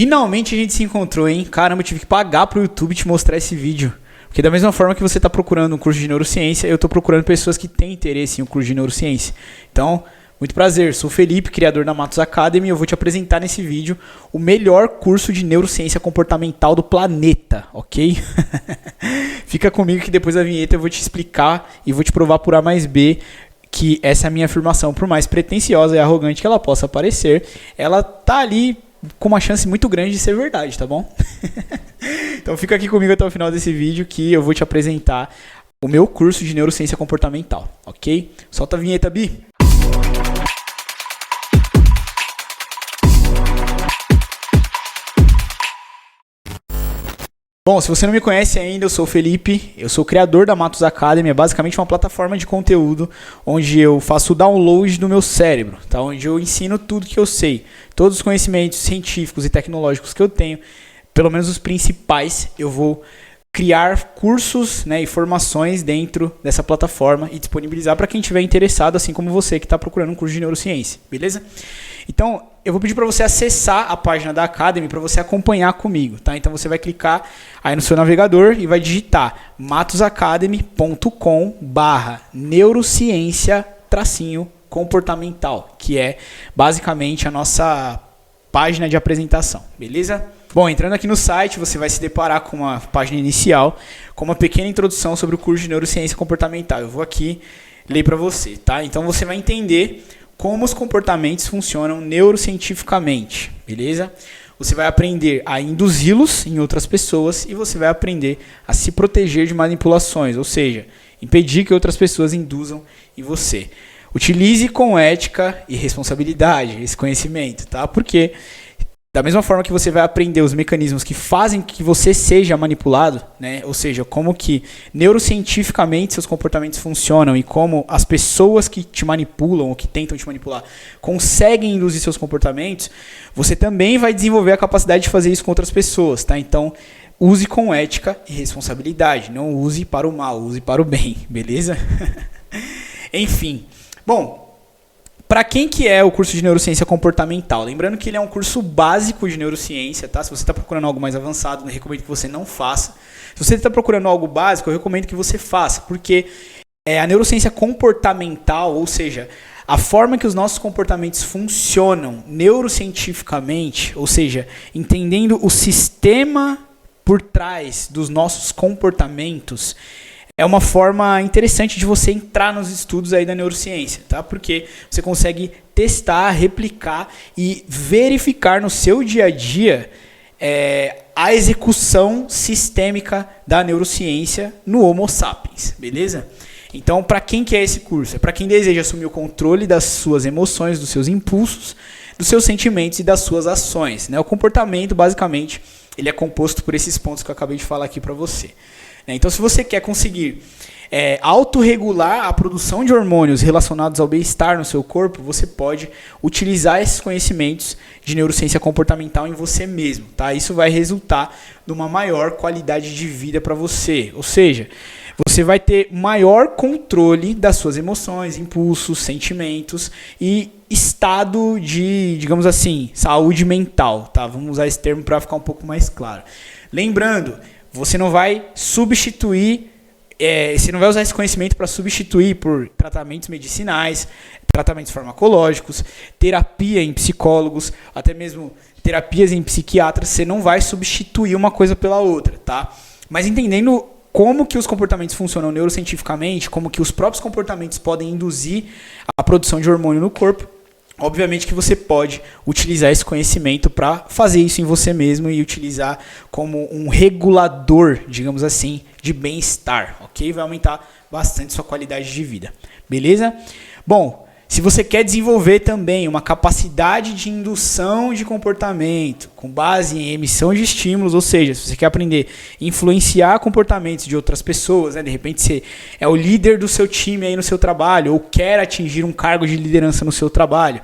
Finalmente a gente se encontrou, hein? Caramba, eu tive que pagar pro YouTube te mostrar esse vídeo. Porque da mesma forma que você está procurando um curso de neurociência, eu estou procurando pessoas que têm interesse em um curso de neurociência. Então, muito prazer, sou o Felipe, criador da Matos Academy, e eu vou te apresentar nesse vídeo o melhor curso de neurociência comportamental do planeta, ok? Fica comigo que depois da vinheta eu vou te explicar e vou te provar por A mais B que essa é a minha afirmação, por mais pretensiosa e arrogante que ela possa parecer, ela tá ali com uma chance muito grande de ser verdade, tá bom? Então fica aqui comigo até o final desse vídeo que eu vou te apresentar o meu curso de neurociência comportamental, ok? Solta a vinheta, Bi! Bom, se você não me conhece ainda, eu sou o Felipe, eu sou o criador da Matos Academy, é basicamente uma plataforma de conteúdo onde eu faço o download do meu cérebro, tá? Onde eu ensino tudo que eu sei, todos os conhecimentos científicos e tecnológicos que eu tenho, pelo menos os principais, eu vou criar cursos, né, e formações dentro dessa plataforma e disponibilizar para quem estiver interessado, assim como você que está procurando um curso de neurociência, beleza? Então, eu vou pedir para você acessar a página da Academy para você acompanhar comigo, tá? Então você vai clicar aí no seu navegador e vai digitar matosacademy.com/neurociência-comportamental, que é basicamente a nossa página de apresentação, beleza? Bom, entrando aqui no site, você vai se deparar com uma página inicial, com uma pequena introdução sobre o curso de neurociência comportamental. Eu vou aqui ler para você, tá? Então você vai entender como os comportamentos funcionam neurocientificamente, beleza? Você vai aprender a induzi-los em outras pessoas e você vai aprender a se proteger de manipulações, ou seja, impedir que outras pessoas induzam em você. Utilize com ética e responsabilidade esse conhecimento, tá? Porque da mesma forma que você vai aprender os mecanismos que fazem que você seja manipulado, né? Ou seja, como que neurocientificamente seus comportamentos funcionam e como as pessoas que te manipulam ou que tentam te manipular conseguem induzir seus comportamentos, você também vai desenvolver a capacidade de fazer isso com outras pessoas, tá? Então, use com ética e responsabilidade, não use para o mal, use para o bem, beleza? Enfim, bom, para quem que é o curso de neurociência comportamental? Lembrando que ele é um curso básico de neurociência, tá? Se você está procurando algo mais avançado, eu recomendo que você não faça. Se você está procurando algo básico, eu recomendo que você faça, porque a neurociência comportamental, ou seja, a forma que os nossos comportamentos funcionam neurocientificamente, ou seja, entendendo o sistema por trás dos nossos comportamentos, é uma forma interessante de você entrar nos estudos aí da neurociência, tá? Porque você consegue testar, replicar e verificar no seu dia a dia a execução sistêmica da neurociência no Homo sapiens, beleza? Então, para quem que é esse curso? É para quem deseja assumir o controle das suas emoções, dos seus impulsos, dos seus sentimentos e das suas ações, né? O comportamento, basicamente, ele é composto por esses pontos que eu acabei de falar aqui para você. Então, se você quer conseguir autorregular a produção de hormônios relacionados ao bem-estar no seu corpo, você pode utilizar esses conhecimentos de neurociência comportamental em você mesmo, tá? Isso vai resultar numa maior qualidade de vida para você, ou seja, você vai ter maior controle das suas emoções, impulsos, sentimentos e estado de, digamos assim, saúde mental, tá? Vamos usar esse termo para ficar um pouco mais claro. Lembrando, você não vai substituir, você não vai usar esse conhecimento para substituir por tratamentos medicinais, tratamentos farmacológicos, terapia em psicólogos, até mesmo terapias em psiquiatras. Você não vai substituir uma coisa pela outra, tá? Mas entendendo como que os comportamentos funcionam neurocientificamente, como que os próprios comportamentos podem induzir a produção de hormônio no corpo, obviamente que você pode utilizar esse conhecimento para fazer isso em você mesmo e utilizar como um regulador, digamos assim, de bem-estar, ok? Vai aumentar bastante sua qualidade de vida, beleza? Bom, se você quer desenvolver também uma capacidade de indução de comportamento com base em emissão de estímulos, ou seja, se você quer aprender a influenciar comportamentos de outras pessoas, né? De repente você é o líder do seu time aí no seu trabalho ou quer atingir um cargo de liderança no seu trabalho,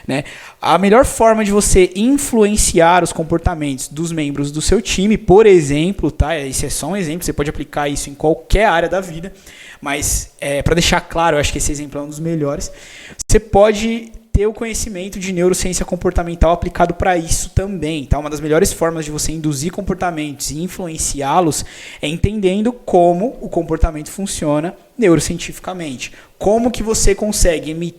né? A melhor forma de você influenciar os comportamentos dos membros do seu time, por exemplo, tá? Esse é só um exemplo, você pode aplicar isso em qualquer área da vida, mas para deixar claro, eu acho que esse exemplo é um dos melhores. Você pode ter o conhecimento de neurociência comportamental aplicado para isso também, tá? Uma das melhores formas de você induzir comportamentos e influenciá-los é entendendo como o comportamento funciona neurocientificamente. Como que você consegue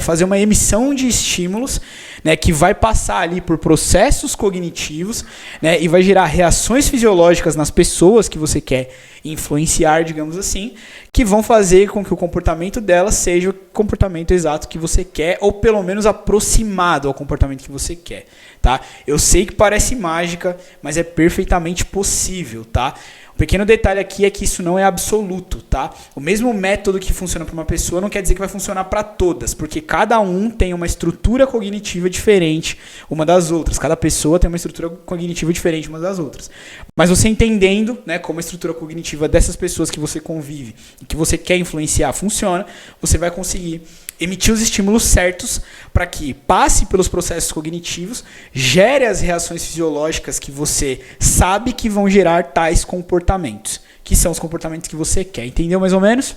fazer uma emissão de estímulos, né, que vai passar ali por processos cognitivos, né, e vai gerar reações fisiológicas nas pessoas que você quer influenciar, digamos assim, que vão fazer com que o comportamento delas seja o comportamento exato que você quer, ou pelo menos aproximado ao comportamento que você quer, tá? Eu sei que parece mágica, mas é perfeitamente possível, tá? Um pequeno detalhe aqui é que isso não é absoluto, tá? O mesmo método que funciona para uma pessoa não quer dizer que vai funcionar para todas, porque cada um tem uma estrutura cognitiva diferente uma das outras. Cada pessoa tem uma estrutura cognitiva diferente uma das outras. Mas você entendendo, né, como a estrutura cognitiva dessas pessoas que você convive e que você quer influenciar funciona, você vai conseguir emitir os estímulos certos para que passe pelos processos cognitivos, gere as reações fisiológicas que você sabe que vão gerar tais comportamentos, que são os comportamentos que você quer. Entendeu mais ou menos?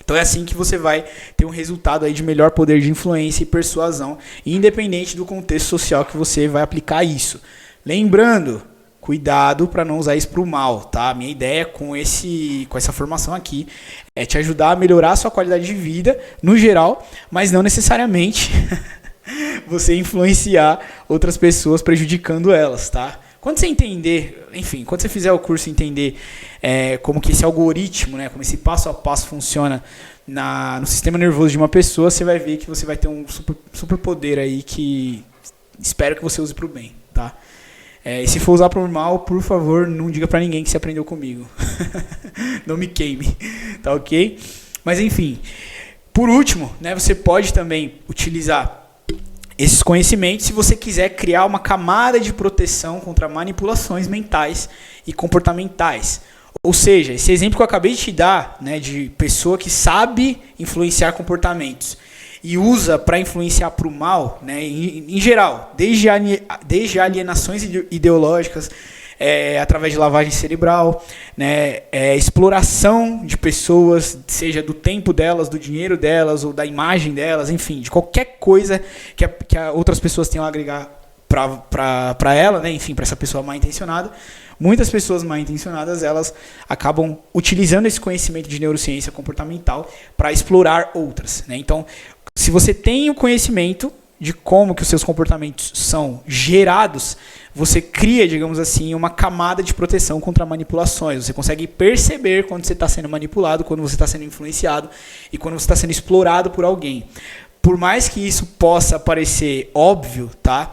Então é assim que você vai ter um resultado aí de melhor poder de influência e persuasão, independente do contexto social que você vai aplicar isso. Lembrando, cuidado para não usar isso para o mal, tá? A minha ideia com essa formação aqui é te ajudar a melhorar a sua qualidade de vida, no geral, mas não necessariamente você influenciar outras pessoas prejudicando elas, tá? Quando você entender, enfim, quando você fizer o curso entender como que esse algoritmo, né, como esse passo a passo funciona no sistema nervoso de uma pessoa, você vai ver que você vai ter um super poder aí que espero que você use para o bem, tá? E se for usar para o mal, por favor, não diga para ninguém que você aprendeu comigo. Não me queime, tá ok? Mas enfim, por último, né, você pode também utilizar esses conhecimentos se você quiser criar uma camada de proteção contra manipulações mentais e comportamentais. Ou seja, esse exemplo que eu acabei de te dar, né, de pessoa que sabe influenciar comportamentos e usa para influenciar para o mal, né, em geral, desde alienações ideológicas, através de lavagem cerebral, né, exploração de pessoas, seja do tempo delas, do dinheiro delas ou da imagem delas, enfim, de qualquer coisa que outras pessoas tenham a agregar para ela, né, enfim, para essa pessoa mal intencionada. Muitas pessoas mal intencionadas, elas acabam utilizando esse conhecimento de neurociência comportamental para explorar outras, né? Então, se você tem o conhecimento de como que os seus comportamentos são gerados, você cria, digamos assim, uma camada de proteção contra manipulações. Você consegue perceber quando você está sendo manipulado, quando você está sendo influenciado e quando você está sendo explorado por alguém. Por mais que isso possa parecer óbvio, tá?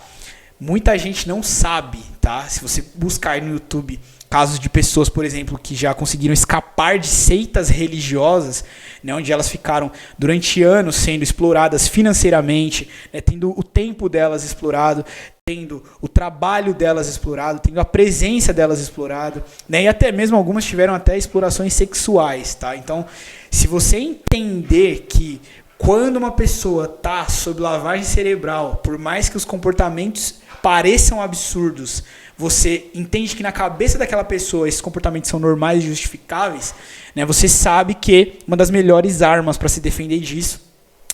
Muita gente não sabe, tá? Se você buscar no YouTube casos de pessoas, por exemplo, que já conseguiram escapar de seitas religiosas, né, onde elas ficaram durante anos sendo exploradas financeiramente, né, tendo o tempo delas explorado, tendo o trabalho delas explorado, tendo a presença delas explorado, né, e até mesmo algumas tiveram até explorações sexuais, tá? Então, se você entender que quando uma pessoa está sob lavagem cerebral, por mais que os comportamentos pareçam absurdos, você entende que na cabeça daquela pessoa esses comportamentos são normais e justificáveis, né? Você sabe que uma das melhores armas para se defender disso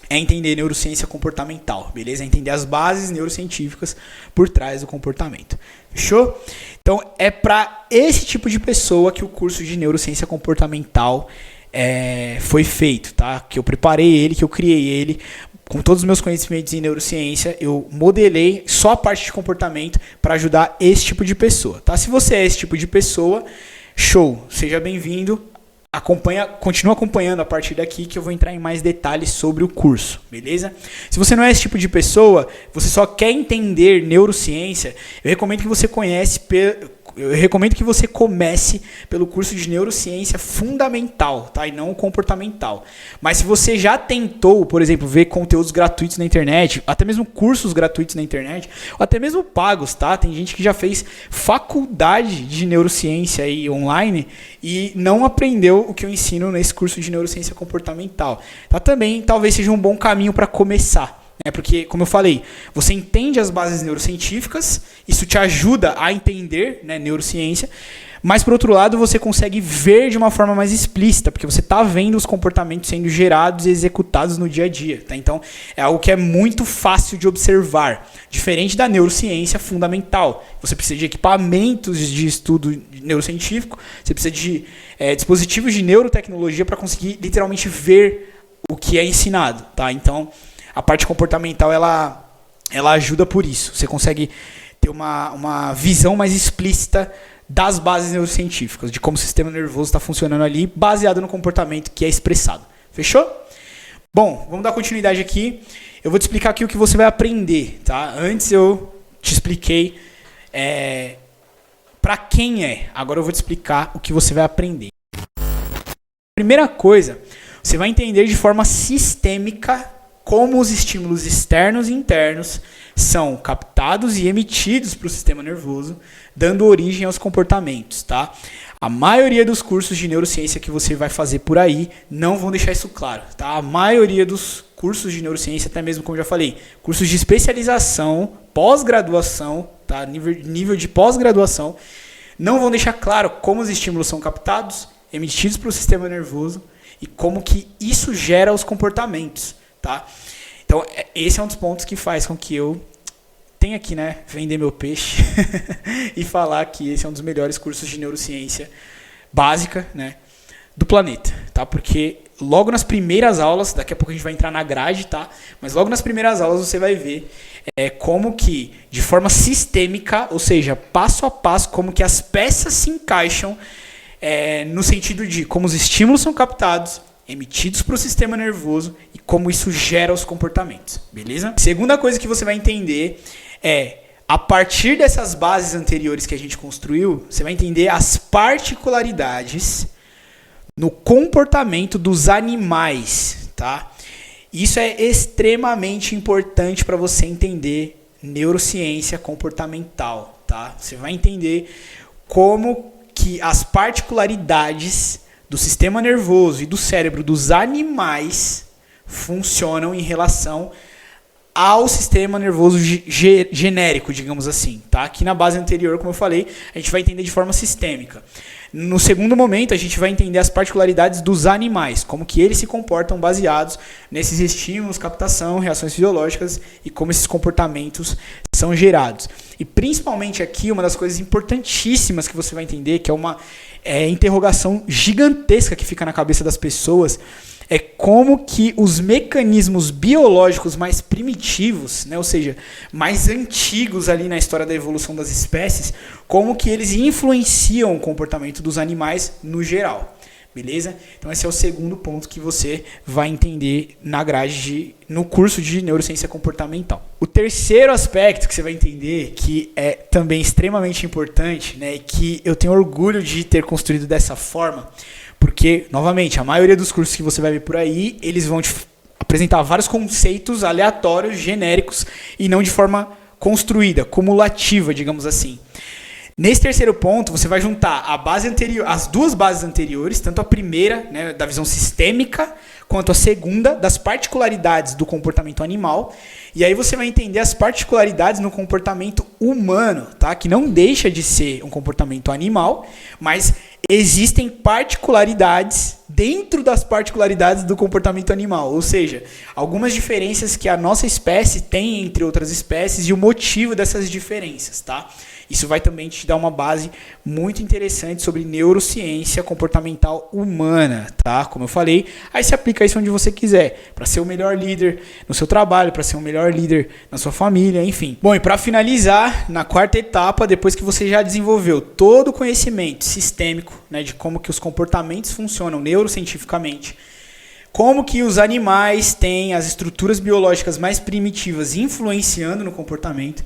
é entender neurociência comportamental, beleza? Entender as bases neurocientíficas por trás do comportamento. Fechou? Então é para esse tipo de pessoa que o curso de neurociência comportamental foi feito, tá? Que eu preparei ele, que eu criei ele. Com todos os meus conhecimentos em neurociência, eu modelei só a parte de comportamento para ajudar esse tipo de pessoa, tá? Se você é esse tipo de pessoa, show, seja bem-vindo. Continua acompanhando a partir daqui que eu vou entrar em mais detalhes sobre o curso, beleza? Se você não é esse tipo de pessoa, você só quer entender neurociência, eu recomendo que você comece pelo curso de neurociência fundamental, tá? E não o comportamental. Mas se você já tentou, por exemplo, ver conteúdos gratuitos na internet, até mesmo cursos gratuitos na internet, ou até mesmo pagos, tá? Tem gente que já fez faculdade de neurociência aí online e não aprendeu o que eu ensino nesse curso de neurociência comportamental. Tá? Também talvez seja um bom caminho para começar. Porque, como eu falei, você entende as bases neurocientíficas, isso te ajuda a entender, né, neurociência, Mas, por outro lado, você consegue ver de uma forma mais explícita, porque você está vendo os comportamentos sendo gerados e executados no dia a dia. Tá? Então, é algo que é muito fácil de observar. Diferente da neurociência fundamental. Você precisa de equipamentos de estudo neurocientífico, você precisa de dispositivos de neurotecnologia para conseguir literalmente ver o que é ensinado. Tá? Então, a parte comportamental ela ajuda por isso. Você consegue ter uma visão mais explícita das bases neurocientíficas, de como o sistema nervoso está funcionando ali, baseado no comportamento que é expressado. Fechou? Bom, vamos dar continuidade aqui. Eu vou te explicar aqui o que você vai aprender. Tá? Antes eu te expliquei para quem é. Agora eu vou te explicar o que você vai aprender. Primeira coisa, você vai entender de forma sistêmica como os estímulos externos e internos são captados e emitidos para o sistema nervoso, dando origem aos comportamentos, tá? A maioria dos cursos de neurociência que você vai fazer por aí não vão deixar isso claro, tá? A maioria dos cursos de neurociência, até mesmo como eu já falei, cursos de especialização, pós-graduação, tá? Nível de pós-graduação, não vão deixar claro como os estímulos são captados, emitidos para o sistema nervoso e como que isso gera os comportamentos. Tá? Então, esse é um dos pontos que faz com que eu tenha aqui, né, vender meu peixe e falar que esse é um dos melhores cursos de neurociência básica, né, do planeta. Tá? Porque logo nas primeiras aulas, daqui a pouco a gente vai entrar na grade, tá? Mas logo nas primeiras aulas você vai ver como que, de forma sistêmica, ou seja, passo a passo, como que as peças se encaixam no sentido de como os estímulos são captados, emitidos para o sistema nervoso e como isso gera os comportamentos, beleza? Segunda coisa que você vai entender a partir dessas bases anteriores que a gente construiu, você vai entender as particularidades no comportamento dos animais, tá? Isso é extremamente importante para você entender neurociência comportamental, tá? Você vai entender como que as particularidades do sistema nervoso e do cérebro dos animais funcionam em relação ao sistema nervoso genérico, digamos assim. Tá? Aqui na base anterior, como eu falei, a gente vai entender de forma sistêmica. No segundo momento, a gente vai entender as particularidades dos animais, como que eles se comportam baseados nesses estímulos, captação, reações fisiológicas e como esses comportamentos são gerados. E principalmente aqui, uma das coisas importantíssimas que você vai entender, que é uma interrogação gigantesca que fica na cabeça das pessoas, é como que os mecanismos biológicos mais primitivos, né, ou seja, mais antigos ali na história da evolução das espécies, como que eles influenciam o comportamento dos animais no geral. Beleza? Então esse é o segundo ponto que você vai entender na grade no curso de neurociência comportamental. O terceiro aspecto que você vai entender, que é também extremamente importante, né, e que eu tenho orgulho de ter construído dessa forma, porque, novamente, a maioria dos cursos que você vai ver por aí, eles vão te apresentar vários conceitos aleatórios, genéricos, e não de forma construída, cumulativa, digamos assim. Nesse terceiro ponto, você vai juntar a base anterior, as duas bases anteriores, tanto a primeira, né, da visão sistêmica, quanto a segunda, das particularidades do comportamento animal. E aí você vai entender as particularidades no comportamento humano, tá? Que não deixa de ser um comportamento animal, mas existem particularidades dentro das particularidades do comportamento animal. Ou seja, algumas diferenças que a nossa espécie tem entre outras espécies e o motivo dessas diferenças, tá? Isso vai também te dar uma base muito interessante sobre neurociência comportamental humana, tá? Como eu falei, aí você aplica isso onde você quiser, para ser o melhor líder no seu trabalho, para ser o melhor líder na sua família, enfim. Bom, e para finalizar, na quarta etapa, depois que você já desenvolveu todo o conhecimento sistêmico, né, de como que os comportamentos funcionam neurocientificamente, como que os animais têm as estruturas biológicas mais primitivas influenciando no comportamento,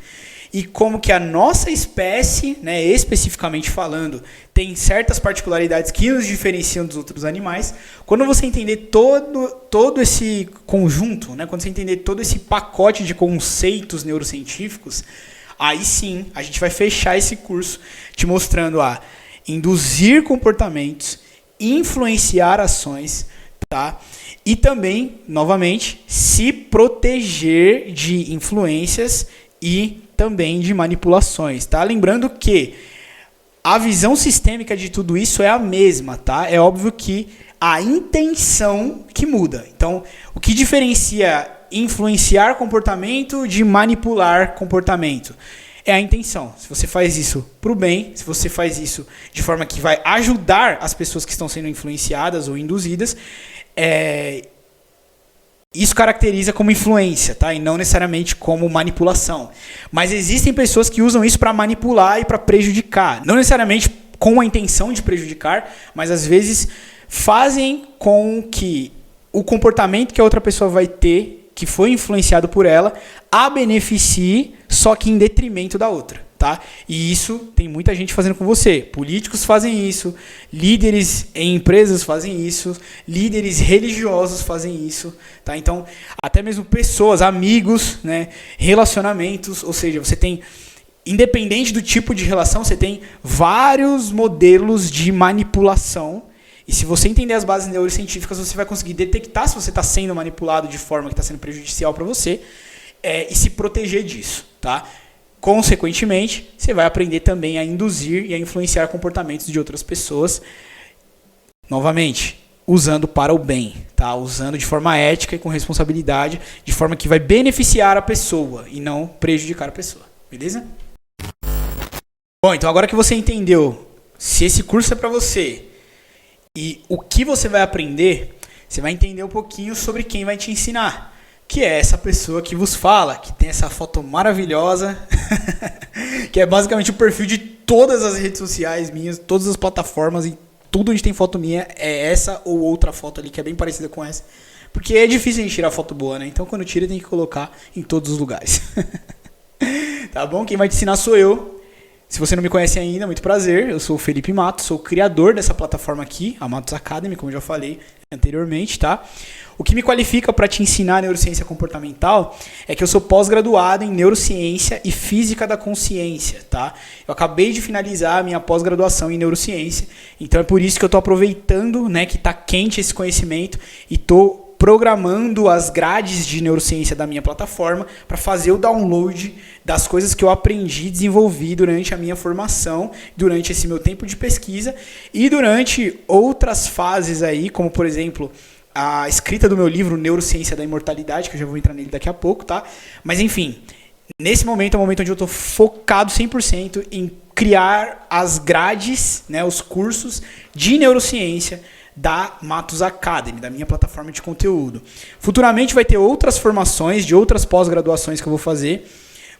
e como que a nossa espécie, né, especificamente falando, tem certas particularidades que nos diferenciam dos outros animais. Quando você entender todo esse conjunto, né, quando você entender todo esse pacote de conceitos neurocientíficos, aí sim a gente vai fechar esse curso te mostrando a induzir comportamentos, influenciar ações, tá? E também, novamente, se proteger de influências e também de manipulações, tá? Lembrando que A visão sistêmica de tudo isso é a mesma, tá? É óbvio que a intenção que muda. Então, o que diferencia influenciar comportamento de manipular comportamento? É a intenção. Se você faz isso para o bem, se você faz isso de forma que vai ajudar as pessoas que estão sendo influenciadas ou induzidas, isso caracteriza como influência, tá? E não necessariamente como manipulação. Mas existem pessoas que usam isso para manipular e para prejudicar. Não necessariamente com a intenção de prejudicar, mas às vezes fazem com que o comportamento que a outra pessoa vai ter, que foi influenciado por ela, a beneficie, só que em detrimento da outra, tá? E isso tem muita gente fazendo com você. Políticos fazem isso, líderes em empresas fazem isso, líderes religiosos fazem isso, tá? Então, até mesmo pessoas, amigos, né, relacionamentos, ou seja, você tem, independente do tipo de relação, você tem vários modelos de manipulação. E se você entender as bases neurocientíficas, você vai conseguir detectar se você está sendo manipulado de forma que está sendo prejudicial para você e se proteger disso, tá? Consequentemente, você vai aprender também a induzir e a influenciar comportamentos de outras pessoas, novamente, usando para o bem, tá? Usando de forma ética e com responsabilidade, de forma que vai beneficiar a pessoa e não prejudicar a pessoa, beleza? Bom, então agora que você entendeu se esse curso é para você e o que você vai aprender, você vai entender um pouquinho sobre quem vai te ensinar, que é essa pessoa que vos fala, que tem essa foto maravilhosa, que é basicamente o perfil de todas as redes sociais minhas, todas as plataformas e tudo onde tem foto minha é essa ou outra foto ali que é bem parecida com essa. Porque é difícil a gente tirar foto boa, né? Então quando tira tem que colocar em todos os lugares. Tá bom? Quem vai te ensinar sou eu. Se você não me conhece ainda, muito prazer. Eu sou o Felipe Matos, sou o criador dessa plataforma aqui, a Matos Academy, como eu já falei anteriormente, tá? O que me qualifica para te ensinar neurociência comportamental é que eu sou pós-graduado em neurociência e física da consciência, tá? Eu acabei de finalizar a minha pós-graduação em neurociência, então é por isso que eu tô aproveitando, né, que tá quente esse conhecimento e tô programando as grades de neurociência da minha plataforma para fazer o download das coisas que eu aprendi e desenvolvi durante a minha formação, durante esse meu tempo de pesquisa e durante outras fases aí, como por exemplo a escrita do meu livro Neurociência da Imortalidade, que eu já vou entrar nele daqui a pouco, tá? Mas enfim, nesse momento é o momento onde eu estou focado 100% em criar as grades, né, os cursos de neurociência da Matos Academy, da minha plataforma de conteúdo. Futuramente vai ter outras formações de outras pós-graduações que eu vou fazer.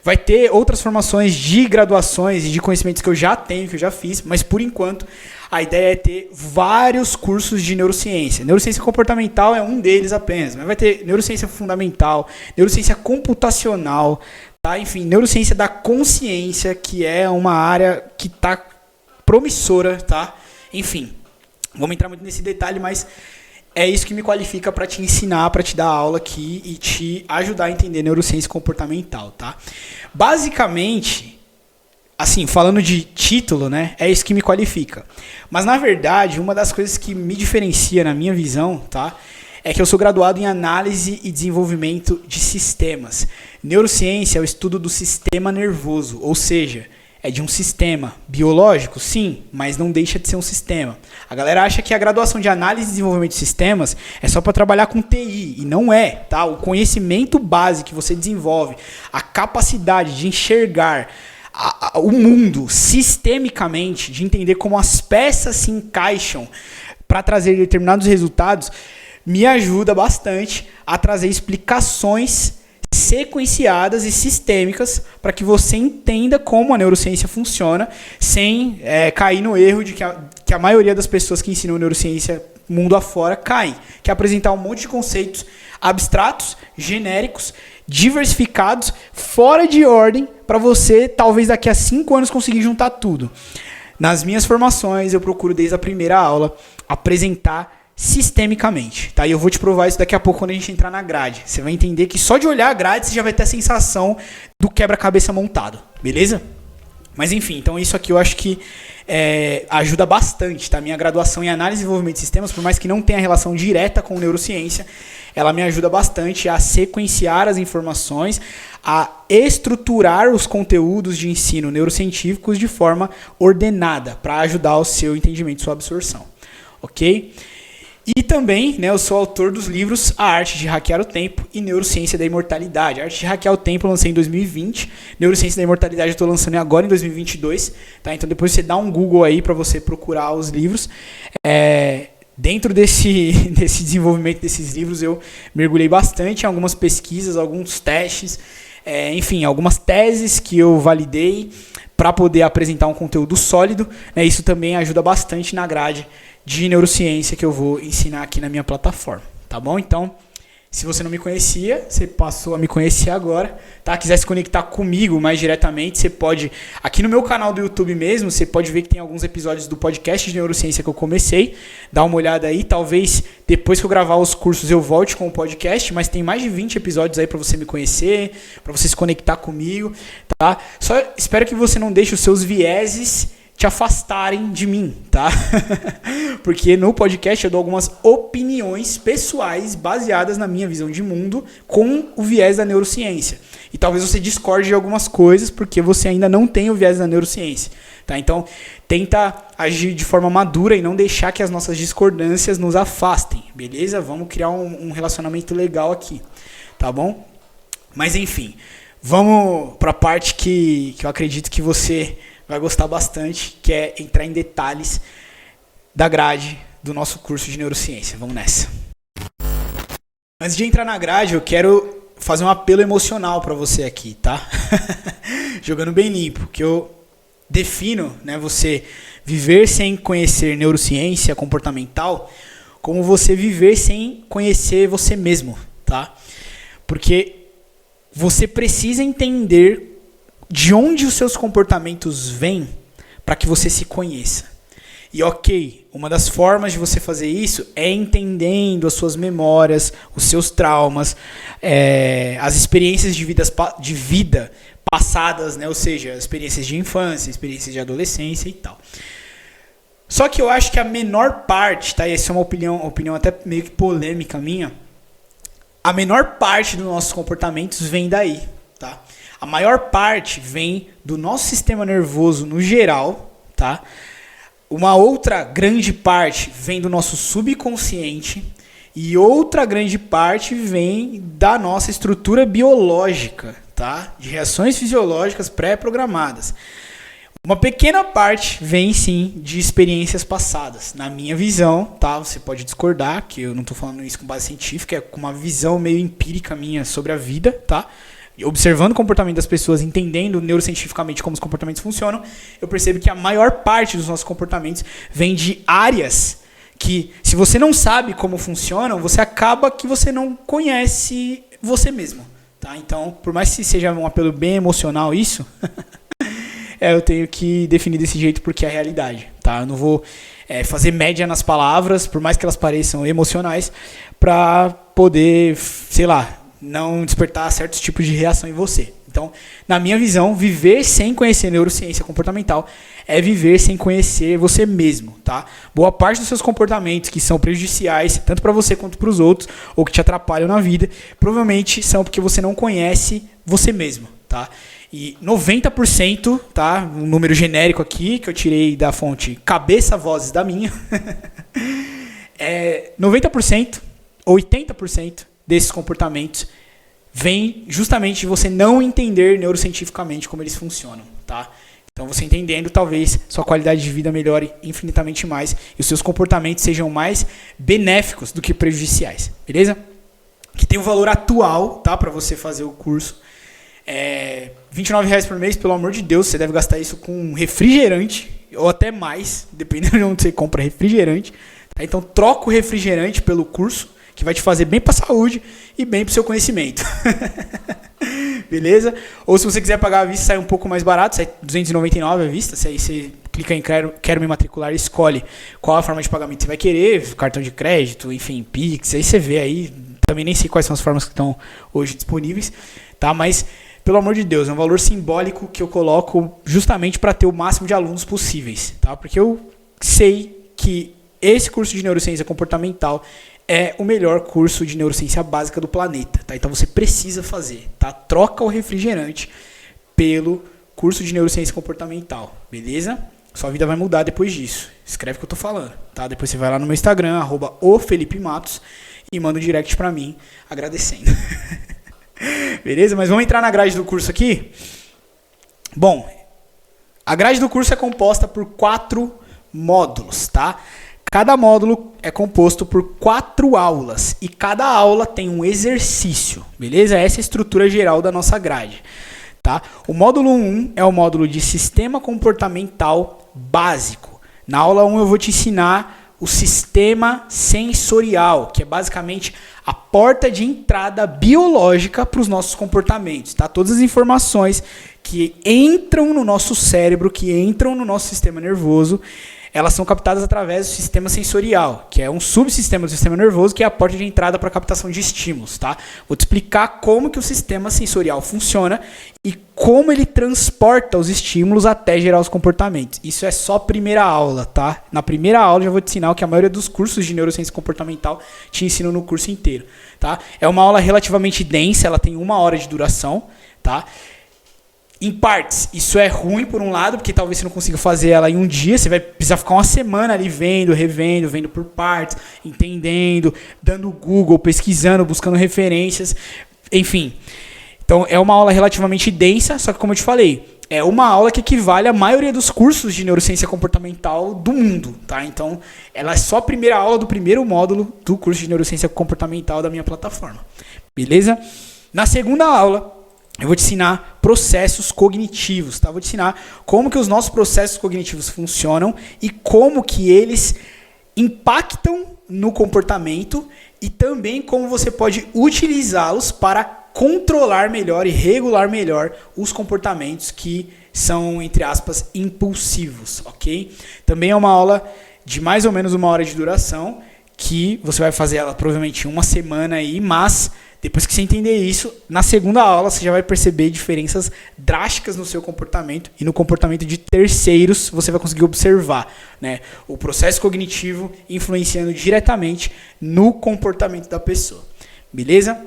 Vai ter outras formações de graduações e de conhecimentos que eu já tenho, que eu já fiz, mas por enquanto a ideia é ter vários cursos de neurociência. Neurociência comportamental é um deles apenas, mas vai ter neurociência fundamental, neurociência computacional, tá? Enfim, neurociência da consciência, que é uma área que está promissora, tá? Enfim, vamos entrar muito nesse detalhe, mas é isso que me qualifica para te ensinar, para te dar aula aqui e te ajudar a entender neurociência comportamental, tá? Basicamente, assim, falando de título, né, é isso que me qualifica. Mas, na verdade, uma das coisas que me diferencia na minha visão, tá, é que eu sou graduado em análise e desenvolvimento de sistemas. Neurociência é o estudo do sistema nervoso, ou seja, é de um sistema biológico, sim, mas não deixa de ser um sistema. A galera acha que a graduação de análise e desenvolvimento de sistemas é só para trabalhar com TI, e não é, tá? O conhecimento base que você desenvolve, a capacidade de enxergar o mundo sistemicamente, de entender como as peças se encaixam para trazer determinados resultados, me ajuda bastante a trazer explicações sequenciadas e sistêmicas para que você entenda como a neurociência funciona sem cair no erro de que a maioria das pessoas que ensinam neurociência mundo afora caem, que é apresentar um monte de conceitos abstratos, genéricos, diversificados, fora de ordem, para você talvez daqui a 5 anos conseguir juntar tudo. Nas minhas formações eu procuro desde a primeira aula apresentar sistemicamente, tá? E eu vou te provar isso daqui a pouco quando a gente entrar na grade. Você vai entender que só de olhar a grade você já vai ter a sensação do quebra-cabeça montado, beleza? Mas enfim, então isso aqui eu acho que ajuda bastante, tá? Minha graduação em análise e desenvolvimento de sistemas, por mais que não tenha relação direta com neurociência, ela me ajuda bastante a sequenciar as informações, a estruturar os conteúdos de ensino neurocientíficos de forma ordenada, para ajudar o seu entendimento e sua absorção, ok? E também, né, eu sou autor dos livros A Arte de Hackear o Tempo e Neurociência da Imortalidade. A Arte de Hackear o Tempo eu lancei em 2020, Neurociência da Imortalidade eu estou lançando agora em 2022. Tá? Então depois você dá um Google aí para você procurar os livros. Dentro desse desenvolvimento desses livros eu mergulhei bastante em algumas pesquisas, alguns testes, enfim, algumas teses que eu validei para poder apresentar um conteúdo sólido. Né? Isso também ajuda bastante na grade de neurociência que eu vou ensinar aqui na minha plataforma, tá bom? Então, se você não me conhecia, você passou a me conhecer agora, tá? Quiser se conectar comigo mais diretamente, você pode, aqui no meu canal do YouTube mesmo, você pode ver que tem alguns episódios do podcast de neurociência que eu comecei, dá uma olhada aí, talvez depois que eu gravar os cursos eu volte com o podcast, mas tem mais de 20 episódios aí para você me conhecer, para você se conectar comigo, tá? Só espero que você não deixe os seus vieses te afastarem de mim, tá? Porque no podcast eu dou algumas opiniões pessoais baseadas na minha visão de mundo com o viés da neurociência. E talvez você discorde de algumas coisas porque você ainda não tem o viés da neurociência, tá? Então, tenta agir de forma madura e não deixar que as nossas discordâncias nos afastem, beleza? Vamos criar um relacionamento legal aqui, tá bom? Mas enfim, vamos para a parte que eu acredito que você vai gostar bastante, que é entrar em detalhes da grade do nosso curso de neurociência. Vamos nessa. Antes de entrar na grade, eu quero fazer um apelo emocional para você aqui, tá? Jogando bem limpo, que eu defino, né, você viver sem conhecer neurociência comportamental como você viver sem conhecer você mesmo, tá? Porque você precisa entender de onde os seus comportamentos vêm para que você se conheça. E ok, uma das formas de você fazer isso é entendendo as suas memórias, os seus traumas, as experiências de vida passadas, né? Ou seja, experiências de infância, experiências de adolescência e tal. Só que eu acho que a menor parte, tá? E essa é uma opinião até meio que polêmica minha, a menor parte dos nossos comportamentos vem daí, tá? A maior parte vem do nosso sistema nervoso no geral, tá? Uma outra grande parte vem do nosso subconsciente e outra grande parte vem da nossa estrutura biológica, tá? De reações fisiológicas pré-programadas. Uma pequena parte vem sim de experiências passadas. Na minha visão, tá? Você pode discordar, que eu não estou falando isso com base científica, é com uma visão meio empírica minha sobre a vida, tá? Observando o comportamento das pessoas, entendendo neurocientificamente como os comportamentos funcionam, eu percebo que a maior parte dos nossos comportamentos vem de áreas que, se você não sabe como funcionam, você acaba que você não conhece você mesmo, tá? Então, por mais que seja um apelo bem emocional isso, eu tenho que definir desse jeito porque é a realidade, tá? Eu não vou fazer média nas palavras, por mais que elas pareçam emocionais, para poder, sei lá, não despertar certos tipos de reação em você. Então, na minha visão, viver sem conhecer neurociência comportamental é viver sem conhecer você mesmo, tá? Boa parte dos seus comportamentos que são prejudiciais, tanto para você quanto para os outros, ou que te atrapalham na vida, provavelmente são porque você não conhece você mesmo, tá? E 90%, tá? Um número genérico aqui, que eu tirei da fonte Cabeça Vozes da Minha, 90%, 80% desses comportamentos vem justamente de você não entender neurocientificamente como eles funcionam, tá? Então, você entendendo, talvez sua qualidade de vida melhore infinitamente mais e os seus comportamentos sejam mais benéficos do que prejudiciais, beleza? Que tem um valor atual, tá? Para você fazer o curso. R$29 por mês, pelo amor de Deus, você deve gastar isso com refrigerante, ou até mais, dependendo de onde você compra refrigerante. Tá? Então, troca o refrigerante pelo curso, que vai te fazer bem para a saúde e bem para o seu conhecimento. Beleza? Ou se você quiser pagar à vista, sai um pouco mais barato, sai R$299 à vista. Aí você clica em quero me matricular e escolhe qual a forma de pagamento você vai querer, cartão de crédito, enfim, Pix, aí você vê aí, também nem sei quais são as formas que estão hoje disponíveis, tá? Mas pelo amor de Deus, é um valor simbólico que eu coloco justamente para ter o máximo de alunos possíveis, tá? Porque eu sei que esse curso de neurociência comportamental é o melhor curso de neurociência básica do planeta, tá? Então você precisa fazer, tá? Troca o refrigerante pelo curso de neurociência comportamental, beleza? Sua vida vai mudar depois disso. Escreve o que eu tô falando, tá? Depois você vai lá no meu Instagram, @ofelipe_matos, e manda um direct pra mim, agradecendo. Beleza? Mas vamos entrar na grade do curso aqui? Bom, a grade do curso é composta por 4 módulos, tá? Cada módulo é composto por 4 aulas e cada aula tem um exercício, beleza? Essa é a estrutura geral da nossa grade, tá? O módulo 1 é o módulo de sistema comportamental básico. Na aula 1 eu vou te ensinar o sistema sensorial, que é basicamente a porta de entrada biológica para os nossos comportamentos, tá? Todas as informações que entram no nosso cérebro, que entram no nosso sistema nervoso, elas são captadas através do sistema sensorial, que é um subsistema do sistema nervoso, que é a porta de entrada para a captação de estímulos, tá? Vou te explicar como que o sistema sensorial funciona e como ele transporta os estímulos até gerar os comportamentos. Isso é só a primeira aula, tá? Na primeira aula eu já vou te ensinar o que a maioria dos cursos de neurociência comportamental te ensinam no curso inteiro, tá? É uma aula relativamente densa, ela tem 1 hora de duração, tá? Em partes, isso é ruim por um lado, porque talvez você não consiga fazer ela em um dia, você vai precisar ficar uma semana ali vendo, revendo, vendo por partes, entendendo, dando Google, pesquisando, buscando referências, enfim. Então é uma aula relativamente densa, só que como eu te falei, é uma aula que equivale à maioria dos cursos de neurociência comportamental do mundo, tá? Então ela é só a primeira aula do primeiro módulo do curso de neurociência comportamental da minha plataforma, beleza? Na segunda aula, eu vou te ensinar processos cognitivos, tá? Vou te ensinar como que os nossos processos cognitivos funcionam e como que eles impactam no comportamento e também como você pode utilizá-los para controlar melhor e regular melhor os comportamentos que são, entre aspas, impulsivos, ok? Também é uma aula de mais ou menos 1 hora de duração, que você vai fazer ela provavelmente em 1 semana aí, mas depois que você entender isso, na segunda aula você já vai perceber diferenças drásticas no seu comportamento e no comportamento de terceiros você vai conseguir observar, né, o processo cognitivo influenciando diretamente no comportamento da pessoa. Beleza?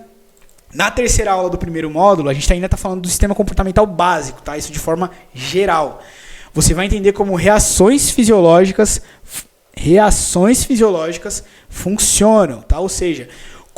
Na terceira aula do primeiro módulo, a gente ainda está falando do sistema comportamental básico, tá? Isso de forma geral. Você vai entender como reações fisiológicas funcionam, tá? Ou seja,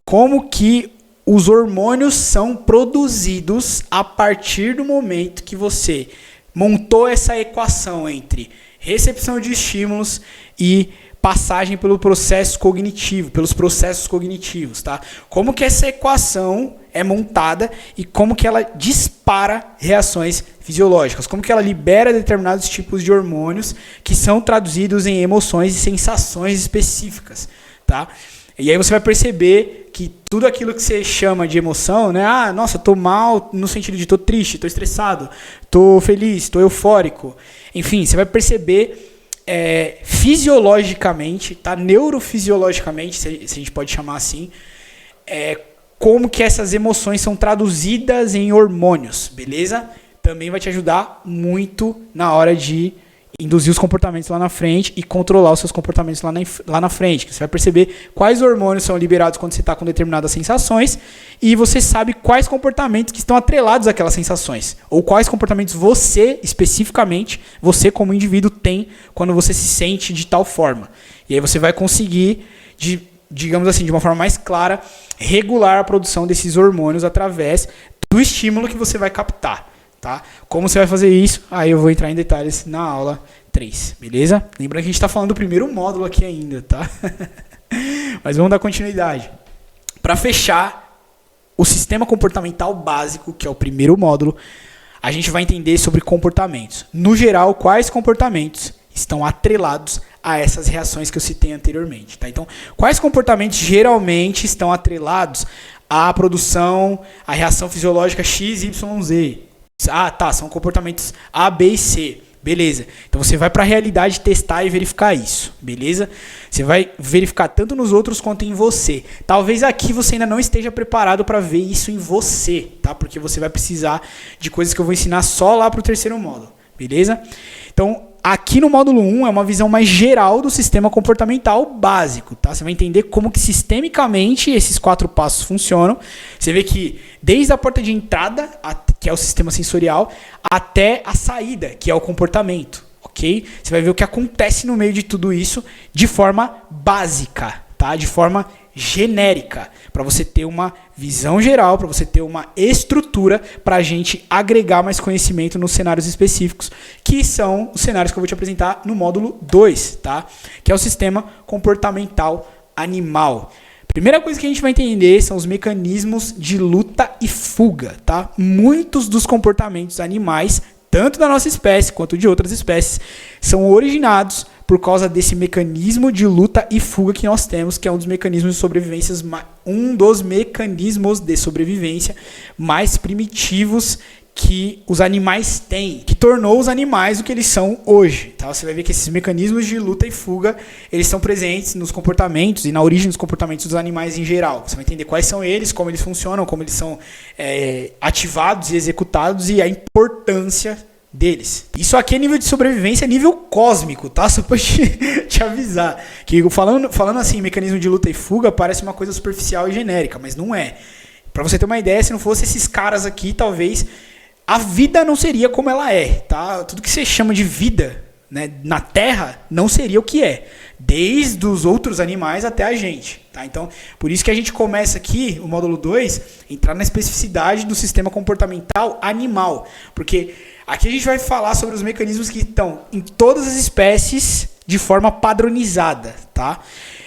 como que os hormônios são produzidos a partir do momento que você montou essa equação entre recepção de estímulos e passagem pelo processo cognitivo, pelos processos cognitivos, tá? Como que essa equação é montada e como que ela dispara reações fisiológicas, como que ela libera determinados tipos de hormônios que são traduzidos em emoções e sensações específicas, tá? E aí você vai perceber que tudo aquilo que você chama de emoção, né? Ah, nossa, tô mal no sentido de tô triste, tô estressado, tô feliz, tô eufórico. Enfim, você vai perceber fisiologicamente, tá? Neurofisiologicamente, se a gente pode chamar assim, como que essas emoções são traduzidas em hormônios, beleza? Também vai te ajudar muito na hora de induzir os comportamentos lá na frente e controlar os seus comportamentos lá na frente. Você vai perceber quais hormônios são liberados quando você está com determinadas sensações e você sabe quais comportamentos que estão atrelados àquelas sensações ou quais comportamentos você, especificamente, você como indivíduo tem quando você se sente de tal forma. E aí você vai conseguir, digamos assim, de uma forma mais clara, regular a produção desses hormônios através do estímulo que você vai captar. Tá? Como você vai fazer isso? Aí eu vou entrar em detalhes na aula 3, beleza? Lembrando que a gente está falando do primeiro módulo aqui ainda, tá? Mas vamos dar continuidade. Para fechar o sistema comportamental básico, que é o primeiro módulo, a gente vai entender sobre comportamentos. No geral, quais comportamentos estão atrelados a essas reações que eu citei anteriormente, tá? Então, quais comportamentos geralmente estão atrelados à produção, à reação fisiológica X, Y, Z? Ah, tá, são comportamentos A, B e C. Beleza. Então você vai para a realidade testar e verificar isso. Beleza? Você vai verificar tanto nos outros quanto em você. Talvez aqui você ainda não esteja preparado para ver isso em você, tá? Porque você vai precisar de coisas que eu vou ensinar só lá para o terceiro módulo. Beleza? Então, aqui no módulo 1 é uma visão mais geral do sistema comportamental básico, tá? Você vai entender como que sistemicamente esses 4 passos funcionam. Você vê que desde a porta de entrada, que é o sistema sensorial, até a saída, que é o comportamento, ok? Você vai ver o que acontece no meio de tudo isso de forma básica, tá? De forma genérica, para você ter uma visão geral, para você ter uma estrutura para a gente agregar mais conhecimento nos cenários específicos, que são os cenários que eu vou te apresentar no módulo 2, tá? Que é o sistema comportamental animal. Primeira coisa que a gente vai entender são os mecanismos de luta e fuga, tá? Muitos dos comportamentos animais, tanto da nossa espécie quanto de outras espécies, são originados por causa desse mecanismo de luta e fuga que nós temos, que é um dos mecanismos de sobrevivência mais primitivos que os animais têm, que tornou os animais o que eles são hoje. Tá? Você vai ver que esses mecanismos de luta e fuga, eles estão presentes nos comportamentos e na origem dos comportamentos dos animais em geral. Você vai entender quais são eles, como eles funcionam, como eles são ativados e executados e a importância deles. Isso aqui é nível de sobrevivência, nível cósmico, tá? Só pra te avisar. Que falando assim, mecanismo de luta e fuga, parece uma coisa superficial e genérica, mas não é. Pra você ter uma ideia, se não fosse esses caras aqui, talvez a vida não seria como ela é, tá? Tudo que você chama de vida, né, na Terra não seria o que é. Desde os outros animais até a gente, tá? Então, por isso que a gente começa aqui, o módulo 2, entrar na especificidade do sistema comportamental animal. Porque aqui a gente vai falar sobre os mecanismos que estão em todas as espécies de forma padronizada, tá?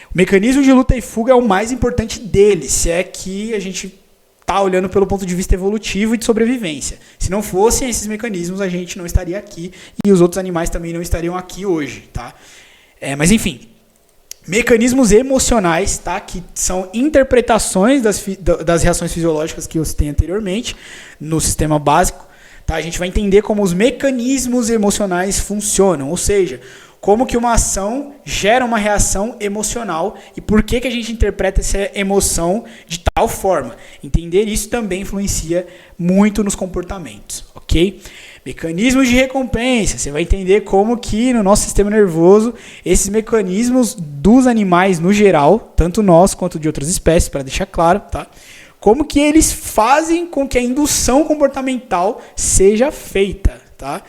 O mecanismo de luta e fuga é o mais importante deles, se é que a gente está olhando pelo ponto de vista evolutivo e de sobrevivência. Se não fossem esses mecanismos, a gente não estaria aqui e os outros animais também não estariam aqui hoje, tá? Mas enfim, mecanismos emocionais, tá? Que são interpretações das reações fisiológicas que eu citei anteriormente no sistema básico. Tá? A gente vai entender como os mecanismos emocionais funcionam, ou seja, como que uma ação gera uma reação emocional e por que a gente interpreta essa emoção de tal forma. Entender isso também influencia muito nos comportamentos, ok? Mecanismos de recompensa, você vai entender como que no nosso sistema nervoso, esses mecanismos dos animais no geral, tanto nós quanto de outras espécies, para deixar claro, tá? Como que eles fazem com que a indução comportamental seja feita, tá?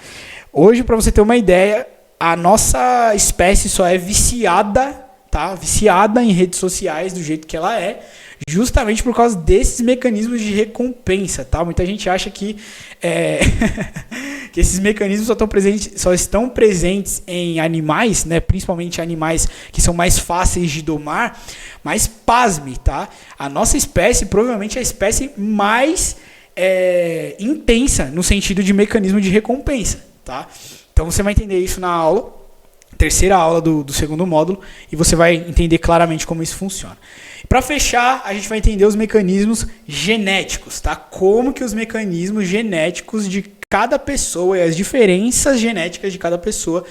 Hoje, para você ter uma ideia, a nossa espécie só é viciada, tá? Viciada em redes sociais do jeito que ela é, justamente por causa desses mecanismos de recompensa, tá? Muita gente acha que, que esses mecanismos só estão presentes em animais, né? Principalmente animais que são mais fáceis de domar, mas pasme, tá? A nossa espécie provavelmente é a espécie mais intensa no sentido de mecanismo de recompensa, tá? Então você vai entender isso na aula, terceira aula do segundo módulo, e você vai entender claramente como isso funciona. Para fechar, a gente vai entender os mecanismos genéticos, tá? Como que os mecanismos genéticos de cada pessoa e as diferenças genéticas de cada pessoa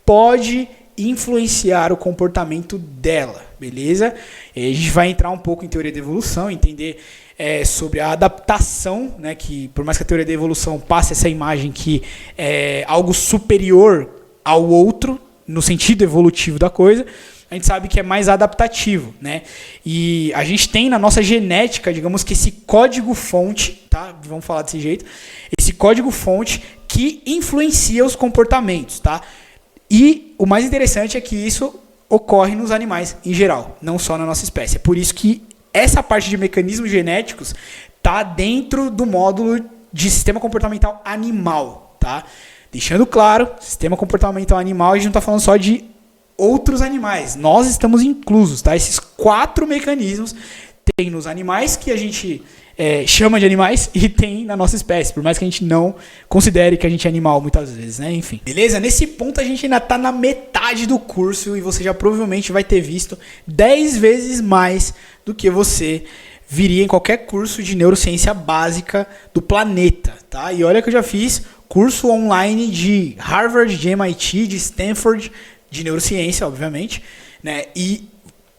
pode influenciar o comportamento dela, beleza? E a gente vai entrar um pouco em teoria da evolução, entender sobre a adaptação, né? Que por mais que a teoria da evolução passe essa imagem que é algo superior ao outro, no sentido evolutivo da coisa, a gente sabe que é mais adaptativo, né? E a gente tem na nossa genética, digamos que esse código-fonte, tá? Vamos falar desse jeito, esse código-fonte que influencia os comportamentos, tá? E o mais interessante é que isso ocorre nos animais em geral, não só na nossa espécie. É por isso que essa parte de mecanismos genéticos está dentro do módulo de sistema comportamental animal, tá? Deixando claro, sistema comportamental animal, a gente não está falando só de outros animais. Nós estamos inclusos, tá? Esses 4 mecanismos tem nos animais que a gente chama de animais e tem na nossa espécie, por mais que a gente não considere que a gente é animal muitas vezes, né? Enfim. Beleza? Nesse ponto a gente ainda está na metade do curso e você já provavelmente vai ter visto 10 vezes mais do que você viria em qualquer curso de neurociência básica do planeta, tá? E olha que eu já fiz curso online de Harvard, de MIT, de Stanford, de neurociência, obviamente, né? E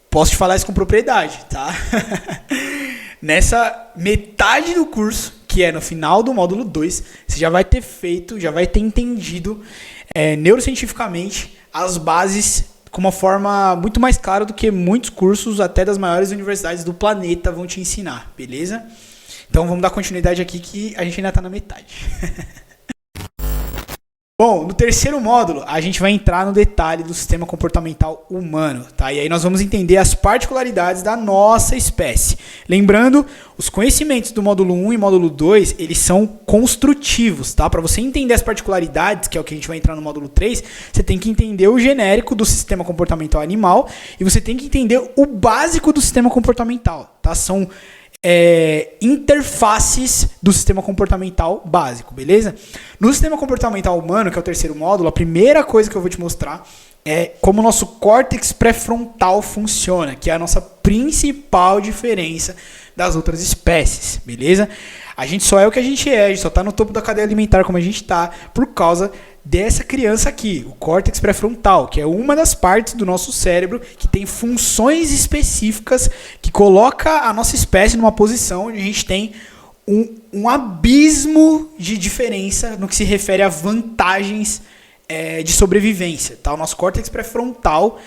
posso te falar isso com propriedade, tá? Nessa metade do curso, que é no final do módulo 2, você já vai ter feito, já vai ter entendido neurocientificamente as bases com uma forma muito mais clara do que muitos cursos até das maiores universidades do planeta vão te ensinar, beleza? Então vamos dar continuidade aqui que a gente ainda está na metade. Bom, no terceiro módulo, a gente vai entrar no detalhe do sistema comportamental humano, tá? E aí nós vamos entender as particularidades da nossa espécie. Lembrando, os conhecimentos do módulo 1 e módulo 2, eles são construtivos, tá? Para você entender as particularidades, que é o que a gente vai entrar no módulo 3, você tem que entender o genérico do sistema comportamental animal e você tem que entender o básico do sistema comportamental, tá? São interfaces do sistema comportamental básico, beleza? No sistema comportamental humano, que é o terceiro módulo, a primeira coisa que eu vou te mostrar é como o nosso córtex pré-frontal funciona, que é a nossa principal diferença das outras espécies, beleza? A gente só é o que a gente só está no topo da cadeia alimentar como a gente está, por causa dessa criança aqui, o córtex pré-frontal, que é uma das partes do nosso cérebro que tem funções específicas que coloca a nossa espécie numa posição onde a gente tem um abismo de diferença no que se refere a vantagens de sobrevivência. Tá? O nosso córtex pré-frontal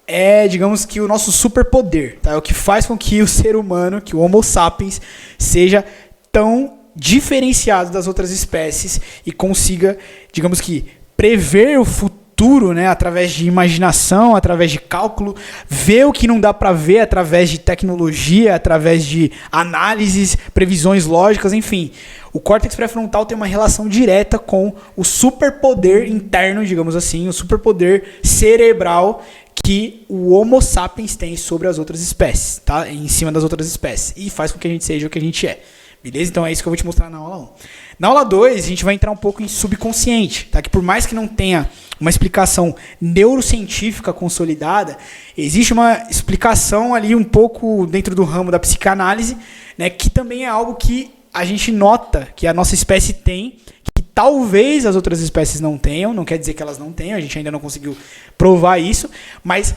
é, digamos que, o nosso superpoder. Tá? É o que faz com que o ser humano, que o Homo sapiens, seja tão diferenciado das outras espécies e consiga, digamos que, prever o futuro, né, através de imaginação, através de cálculo, ver o que não dá para ver através de tecnologia, através de análises, previsões lógicas, enfim. O córtex pré-frontal tem uma relação direta com o superpoder interno, digamos assim, o superpoder cerebral que o Homo sapiens tem sobre as outras espécies, tá? Em cima das outras espécies, e faz com que a gente seja o que a gente é. Beleza? Então é isso que eu vou te mostrar na aula 1. Na aula 2, a gente vai entrar um pouco em subconsciente, tá? Que por mais que não tenha uma explicação neurocientífica consolidada, existe uma explicação ali um pouco dentro do ramo da psicanálise, né? Que também é algo que a gente nota que a nossa espécie tem, que talvez as outras espécies não tenham, não quer dizer que elas não tenham, a gente ainda não conseguiu provar isso, mas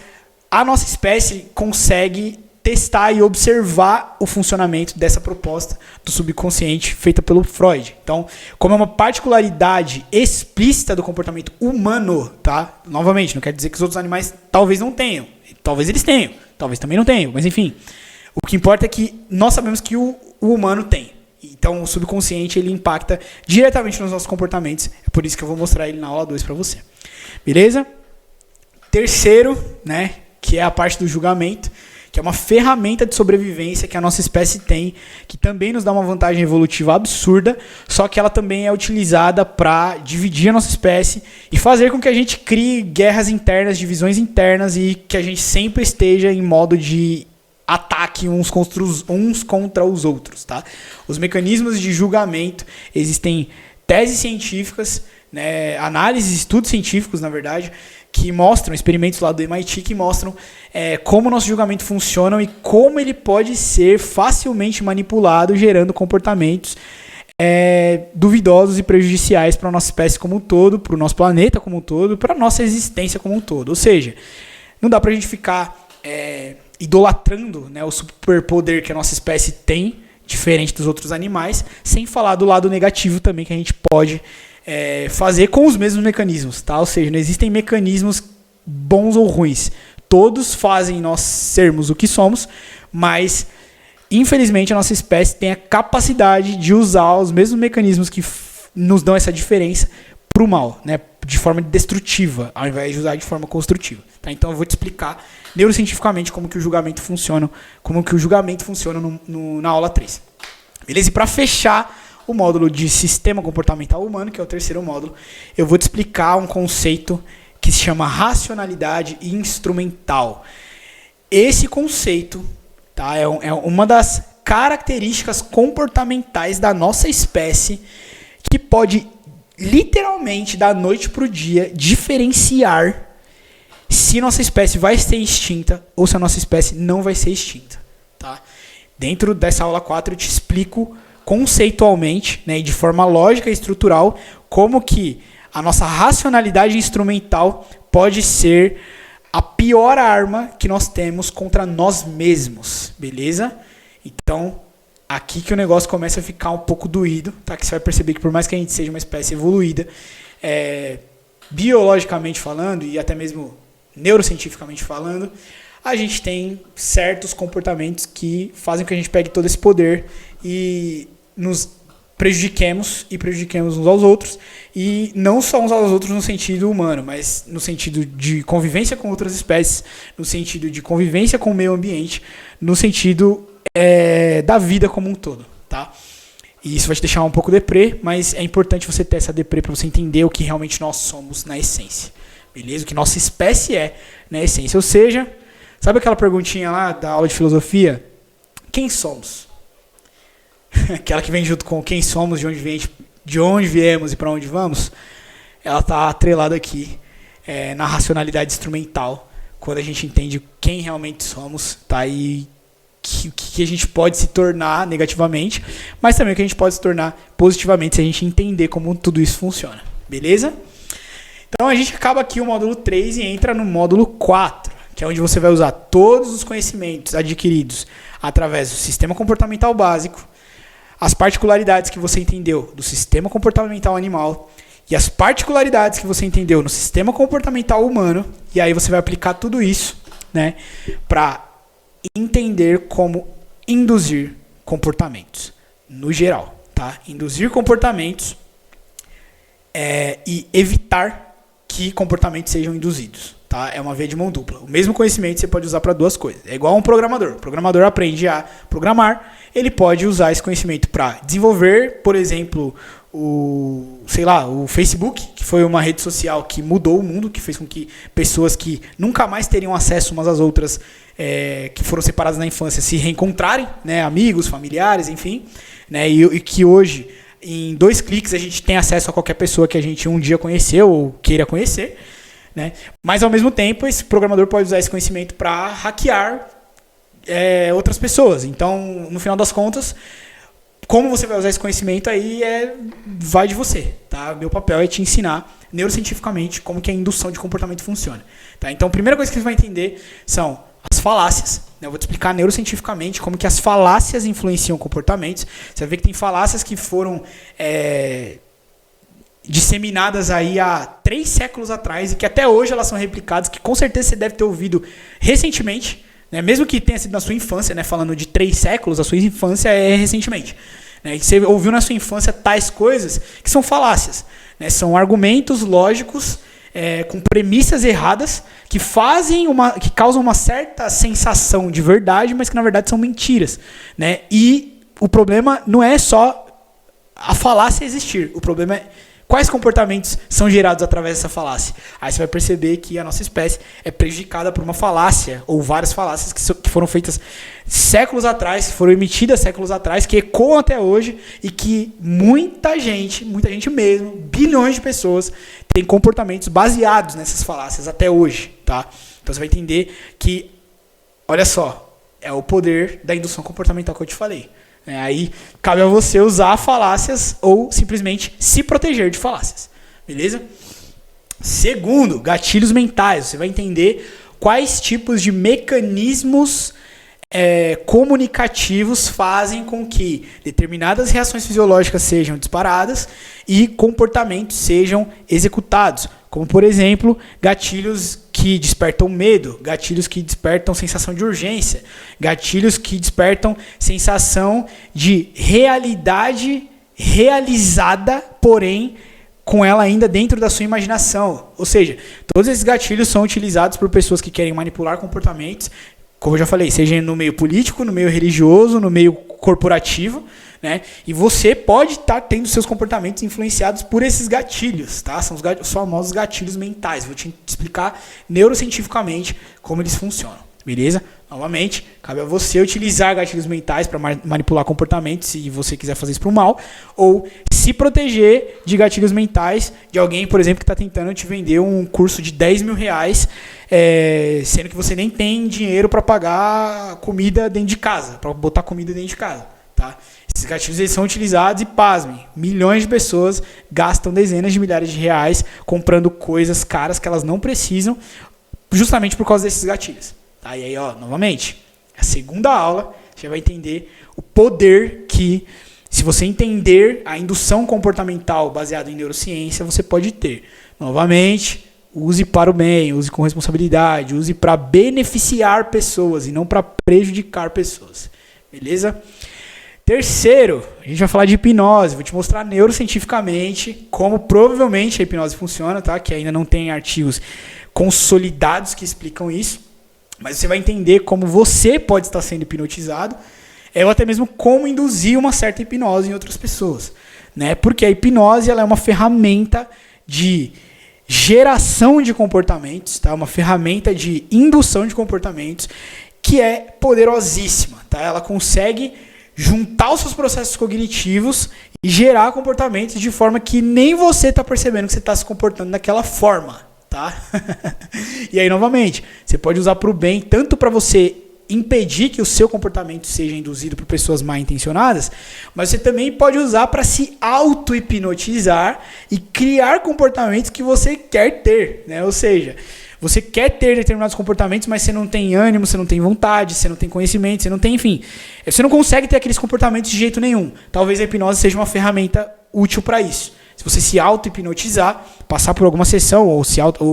a nossa espécie consegue testar e observar o funcionamento dessa proposta do subconsciente feita pelo Freud. Então, como é uma particularidade explícita do comportamento humano, tá? Novamente, não quer dizer que os outros animais talvez não tenham. Talvez eles tenham, talvez também não tenham, mas enfim. O que importa é que nós sabemos que o humano tem. Então, o subconsciente ele impacta diretamente nos nossos comportamentos. É por isso que eu vou mostrar ele na aula 2 para você. Beleza? Terceiro, né, que é a parte do julgamento, que é uma ferramenta de sobrevivência que a nossa espécie tem, que também nos dá uma vantagem evolutiva absurda, só que ela também é utilizada para dividir a nossa espécie e fazer com que a gente crie guerras internas, divisões internas e que a gente sempre esteja em modo de ataque uns contra os outros. Tá? Os mecanismos de julgamento, existem teses científicas, né, análises, estudos científicos, na verdade, que mostram, experimentos lá do MIT, que mostram como o nosso julgamento funciona e como ele pode ser facilmente manipulado, gerando comportamentos duvidosos e prejudiciais para a nossa espécie como um todo, para o nosso planeta como um todo, para a nossa existência como um todo. Ou seja, não dá para a gente ficar idolatrando, né, o superpoder que a nossa espécie tem, diferente dos outros animais, sem falar do lado negativo também que a gente pode fazer com os mesmos mecanismos, tá? Ou seja, não existem mecanismos bons ou ruins. Todos fazem nós sermos o que somos, mas infelizmente a nossa espécie tem a capacidade de usar os mesmos mecanismos que nos dão essa diferença para o mal, né? De forma destrutiva, ao invés de usar de forma construtiva. Tá? Então eu vou te explicar neurocientificamente como que o julgamento funciona, na aula 3. Beleza? E para fechar o módulo de sistema comportamental humano, que é o terceiro módulo, eu vou te explicar um conceito que se chama racionalidade instrumental. Esse conceito, tá, é uma das características comportamentais da nossa espécie que pode literalmente, da noite para o dia, diferenciar se nossa espécie vai ser extinta ou se a nossa espécie não vai ser extinta. Tá? Dentro dessa aula 4 eu te explico conceitualmente, né, e de forma lógica e estrutural como que a nossa racionalidade instrumental pode ser a pior arma que nós temos contra nós mesmos, beleza? Então, aqui que o negócio começa a ficar um pouco doído, tá? Que você vai perceber que por mais que a gente seja uma espécie evoluída, biologicamente falando e até mesmo neurocientificamente falando, a gente tem certos comportamentos que fazem com que a gente pegue todo esse poder e nos prejudiquemos uns aos outros, e não só uns aos outros no sentido humano, mas no sentido de convivência com outras espécies, no sentido de convivência com o meio ambiente, no sentido da vida como um todo, tá? E isso vai te deixar um pouco deprê, mas é importante você ter essa deprê para você entender o que realmente nós somos na essência, beleza? O que nossa espécie é na essência, ou seja, sabe aquela perguntinha lá da aula de filosofia? Quem somos? Aquela que vem junto com quem somos, de onde viemos e para onde vamos, ela está atrelada aqui na racionalidade instrumental, quando a gente entende quem realmente somos, tá? E o que a gente pode se tornar negativamente, mas também o que a gente pode se tornar positivamente se a gente entender como tudo isso funciona, beleza? Então a gente acaba aqui o módulo 3 e entra no módulo 4, que é onde você vai usar todos os conhecimentos adquiridos através do sistema comportamental básico, as particularidades que você entendeu do sistema comportamental animal e as particularidades que você entendeu no sistema comportamental humano, e aí você vai aplicar tudo isso, né, para entender como induzir comportamentos, no geral, tá? Induzir comportamentos e evitar que comportamentos sejam induzidos, tá? É uma via de mão dupla. O mesmo conhecimento você pode usar para duas coisas. É igual a um programador. O programador aprende a programar, ele pode usar esse conhecimento para desenvolver, por exemplo, o Facebook, que foi uma rede social que mudou o mundo, que fez com que pessoas que nunca mais teriam acesso umas às outras, que foram separadas na infância, se reencontrarem, né, amigos, familiares, enfim, né, e que hoje, em 2 cliques, a gente tem acesso a qualquer pessoa que a gente um dia conheceu ou queira conhecer, né? Mas, ao mesmo tempo, esse programador pode usar esse conhecimento para hackear outras pessoas. Então, no final das contas, como você vai usar esse conhecimento aí vai de você, tá? Meu papel é te ensinar neurocientificamente como que a indução de comportamento funciona, tá? Então, a primeira coisa que você vai entender são as falácias, né? Eu vou te explicar neurocientificamente como que as falácias influenciam comportamentos. Você vai ver que tem falácias que foram disseminadas aí há 3 séculos atrás e que até hoje elas são replicadas, que com certeza você deve ter ouvido recentemente, né? Mesmo que tenha sido na sua infância, né? Falando de 3 séculos, a sua infância é recentemente, né? E você ouviu na sua infância tais coisas que são falácias, né? São argumentos lógicos com premissas erradas que causam uma certa sensação de verdade, mas que na verdade são mentiras, né? E o problema não é só a falácia existir, o problema é quais comportamentos são gerados através dessa falácia. Aí você vai perceber que a nossa espécie é prejudicada por uma falácia, ou várias falácias que foram feitas séculos atrás, que foram emitidas séculos atrás, que ecoam até hoje, e que muita gente mesmo, bilhões de pessoas, têm comportamentos baseados nessas falácias até hoje, tá? Então você vai entender que, olha só, é o poder da indução comportamental que eu te falei. Aí cabe a você usar falácias ou simplesmente se proteger de falácias, beleza? Segundo, gatilhos mentais. Você vai entender quais tipos de mecanismos comunicativos fazem com que determinadas reações fisiológicas sejam disparadas e comportamentos sejam executados. Como, por exemplo, gatilhos que despertam medo, gatilhos que despertam sensação de urgência, gatilhos que despertam sensação de realidade realizada, porém com ela ainda dentro da sua imaginação. Ou seja, todos esses gatilhos são utilizados por pessoas que querem manipular comportamentos, como eu já falei, seja no meio político, no meio religioso, no meio corporativo, né? E você pode estar tendo seus comportamentos influenciados por esses gatilhos, tá? São os famosos gatilhos mentais. Vou te explicar neurocientificamente como eles funcionam, beleza? Novamente, cabe a você utilizar gatilhos mentais para manipular comportamentos, se você quiser fazer isso para o mal, ou se proteger de gatilhos mentais de alguém, por exemplo, que está tentando te vender um curso de 10 mil reais, sendo que você nem tem dinheiro para pagar comida dentro de casa, para botar comida dentro de casa. Tá? Esses gatilhos eles são utilizados e, pasmem, milhões de pessoas gastam dezenas de milhares de reais comprando coisas caras que elas não precisam, justamente por causa desses gatilhos. Tá? E aí, novamente, a segunda aula, você vai entender o poder que, se você entender a indução comportamental baseada em neurociência, você pode ter. Novamente, use para o bem, use com responsabilidade, use para beneficiar pessoas e não para prejudicar pessoas. Beleza? Terceiro, a gente vai falar de hipnose. Vou te mostrar neurocientificamente como provavelmente a hipnose funciona, tá? Que ainda não tem artigos consolidados que explicam isso. Mas você vai entender como você pode estar sendo hipnotizado, ou até mesmo como induzir uma certa hipnose em outras pessoas. Né? Porque a hipnose ela é uma ferramenta de geração de comportamentos, tá? Uma ferramenta de indução de comportamentos que é poderosíssima. Tá? Ela consegue juntar os seus processos cognitivos e gerar comportamentos de forma que nem você está percebendo que você está se comportando daquela forma. Tá? E aí, novamente, você pode usar para o bem, tanto para você impedir que o seu comportamento seja induzido por pessoas mal intencionadas, mas você também pode usar para se auto-hipnotizar e criar comportamentos que você quer ter, né? Ou seja, você quer ter determinados comportamentos, mas você não tem ânimo, você não tem vontade, você não tem conhecimento, você não tem, enfim, você não consegue ter aqueles comportamentos de jeito nenhum. Talvez a hipnose seja uma ferramenta útil para isso. Se você se auto-hipnotizar, passar por alguma sessão, ou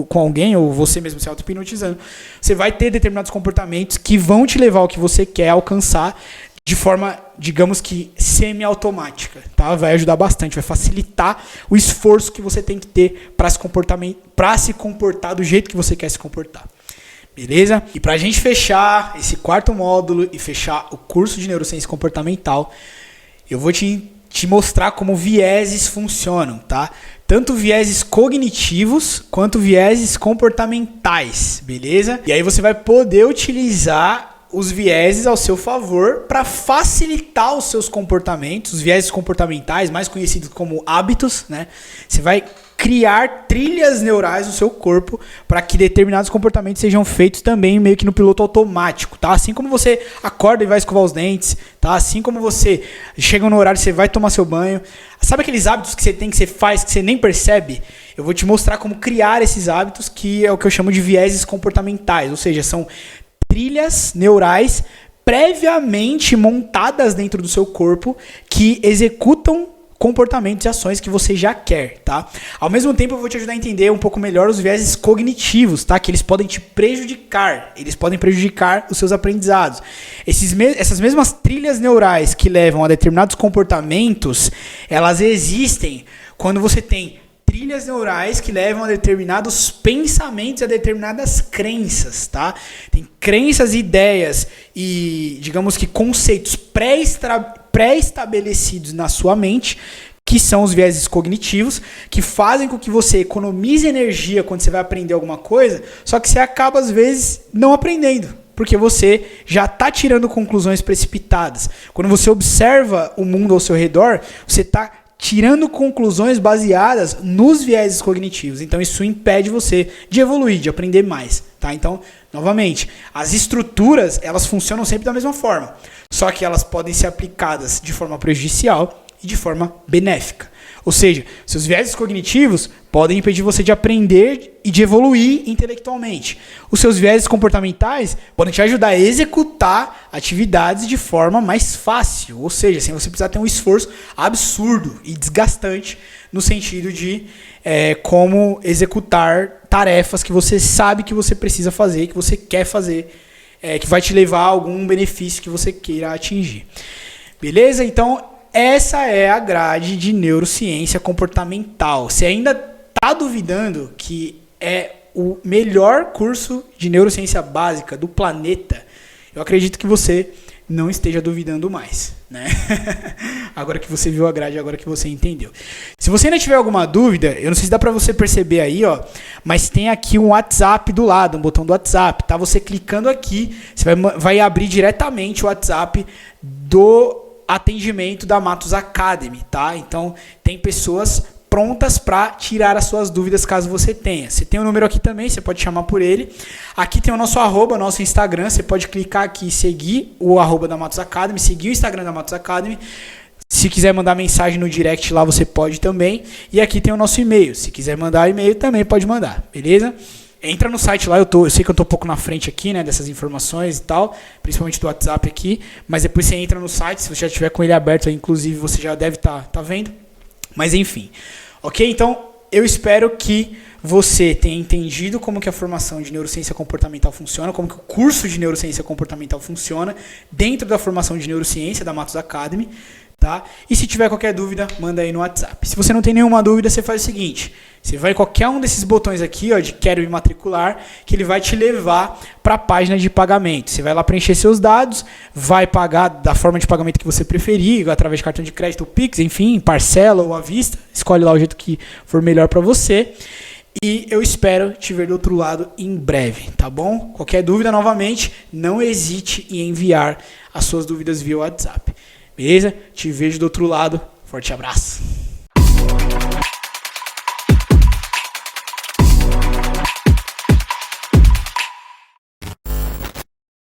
com alguém, ou você mesmo se auto-hipnotizando, você vai ter determinados comportamentos que vão te levar ao que você quer alcançar de forma, digamos que, semi-automática. Tá? Vai ajudar bastante, vai facilitar o esforço que você tem que ter para se comportar do jeito que você quer se comportar. Beleza? E para a gente fechar esse quarto módulo e fechar o curso de neurociência comportamental, eu vou te mostrar como vieses funcionam, tá? Tanto vieses cognitivos quanto vieses comportamentais, beleza? E aí você vai poder utilizar os vieses ao seu favor para facilitar os seus comportamentos, os vieses comportamentais, mais conhecidos como hábitos, né? Você vai criar trilhas neurais no seu corpo para que determinados comportamentos sejam feitos também meio que no piloto automático, tá? Assim como você acorda e vai escovar os dentes, tá? Assim como você chega no horário, você vai tomar seu banho. Sabe aqueles hábitos que você tem, que você faz, que você nem percebe? Eu vou te mostrar como criar esses hábitos, que é o que eu chamo de vieses comportamentais, ou seja, são trilhas neurais previamente montadas dentro do seu corpo que executam comportamentos e ações que você já quer, tá? Ao mesmo tempo, eu vou te ajudar a entender um pouco melhor os vieses cognitivos, tá? Que eles podem te prejudicar, eles podem prejudicar os seus aprendizados. Essas mesmas trilhas neurais que levam a determinados comportamentos, elas existem quando você tem trilhas neurais que levam a determinados pensamentos, a determinadas crenças, tá? Tem crenças, ideias e, digamos que, conceitos pré-estabelecidos na sua mente, que são os vieses cognitivos, que fazem com que você economize energia quando você vai aprender alguma coisa, só que você acaba, às vezes, não aprendendo, porque você já está tirando conclusões precipitadas. Quando você observa o mundo ao seu redor, você está tirando conclusões baseadas nos vieses cognitivos. Então, isso impede você de evoluir, de aprender mais. Tá? Então, novamente, as estruturas, elas funcionam sempre da mesma forma. Só que elas podem ser aplicadas de forma prejudicial e de forma benéfica. Ou seja, seus vieses cognitivos podem impedir você de aprender e de evoluir intelectualmente. Os seus vieses comportamentais podem te ajudar a executar atividades de forma mais fácil. Ou seja, sem você precisar ter um esforço absurdo e desgastante no sentido de como executar tarefas que você sabe que você precisa fazer, que você quer fazer, que vai te levar a algum benefício que você queira atingir. Beleza? Então, essa é a grade de neurociência comportamental. Se ainda está duvidando que é o melhor curso de neurociência básica do planeta, eu acredito que você não esteja duvidando mais, né? Agora que você viu a grade, agora que você entendeu. Se você ainda tiver alguma dúvida, eu não sei se dá para você perceber aí, ó, mas tem aqui um WhatsApp do lado, um botão do WhatsApp, tá? Você clicando aqui, você vai abrir diretamente o WhatsApp do atendimento da Matos Academy, tá? Então, tem pessoas prontas para tirar as suas dúvidas caso você tenha. Você tem o número aqui também, você pode chamar por ele. Aqui tem o nosso arroba, nosso Instagram, você pode clicar aqui e seguir o arroba da Matos Academy, seguir o Instagram da Matos Academy. Se quiser mandar mensagem no direct lá, você pode também. E aqui tem o nosso e-mail, se quiser mandar e-mail também pode mandar, beleza? Entra no site lá, eu sei que eu tô um pouco na frente aqui, né, dessas informações e tal, principalmente do WhatsApp aqui, mas depois você entra no site, se você já tiver com ele aberto aí, inclusive você já deve tá vendo. Mas enfim, ok? Então, eu espero que você tenha entendido como que a formação de neurociência comportamental funciona, como que o curso de neurociência comportamental funciona dentro da formação de neurociência da Matos Academy, tá? E se tiver qualquer dúvida, manda aí no WhatsApp. Se você não tem nenhuma dúvida, você faz o seguinte, você vai em qualquer um desses botões aqui, ó, de quero me matricular, que ele vai te levar para a página de pagamento. Você vai lá preencher seus dados, vai pagar da forma de pagamento que você preferir, através de cartão de crédito, Pix, enfim, parcela ou à vista, escolhe lá o jeito que for melhor para você. E eu espero te ver do outro lado em breve, tá bom? Qualquer dúvida, novamente, não hesite em enviar as suas dúvidas via WhatsApp. Beleza? Te vejo do outro lado. Forte abraço.